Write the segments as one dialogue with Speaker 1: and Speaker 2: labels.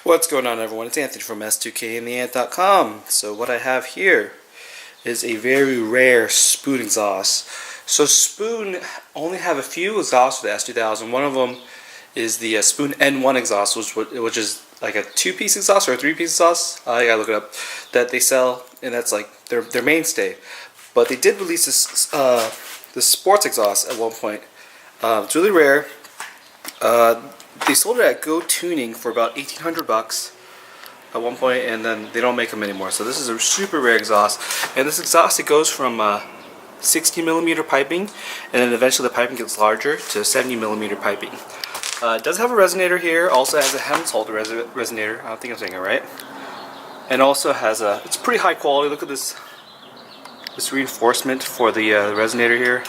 Speaker 1: What's going on, everyone? It's Anthony from S2KandtheAnt.com. So what I have here is a very rare spoon exhaust. So spoon only have a few exhausts for the S2000. One of them is the spoon N1 exhaust, which is like a 2-piece exhaust or a 3-piece exhaust. I gotta look it up. That they sell, and that's like their mainstay. But they did release this sports exhaust at one point. It's really rare. They sold it at Go Tuning for about $1,800 at one point, and then they don't make them anymore. So this is a super rare exhaust, and this exhaust, it goes from 60mm piping, and then eventually the piping gets larger to 70mm piping. It does have a resonator here. Also has a Helmholtz resonator. I don't think I'm saying it right. And also has a. It's pretty high quality. Look at this reinforcement for the resonator here.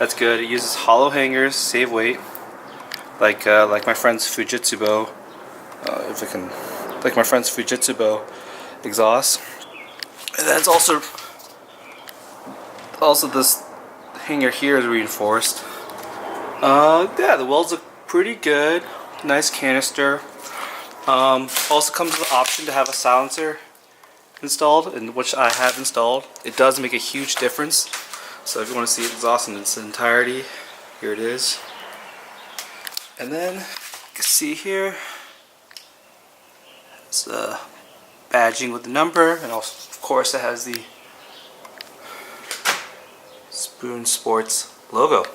Speaker 1: That's good. It uses hollow hangers, save weight. Like my friend's Fujitsu bow, like my friend's Fujitsu bow exhaust, and then it's also this hanger here is reinforced. Yeah, the welds look pretty good. Nice canister. Also comes with the option to have a silencer installed, and which I have installed. It does make a huge difference. So if you want to see the exhaust in its entirety, here it is. And then you can see here, it's badging with the number, and also, of course, it has the Spoon Sports logo.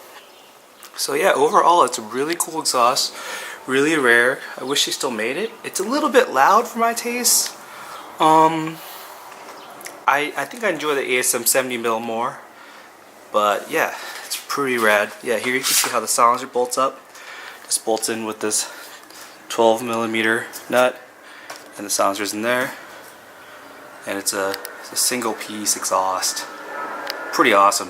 Speaker 1: So yeah, overall, it's a really cool exhaust, really rare. I wish they still made it. It's a little bit loud for my taste. I think I enjoy the ASM 70mm more, but yeah, it's pretty rad. Yeah, here you can see how the silencer bolts up. This bolts in with this 12mm nut, and the silencer's in there, and it's a single piece exhaust. Pretty awesome.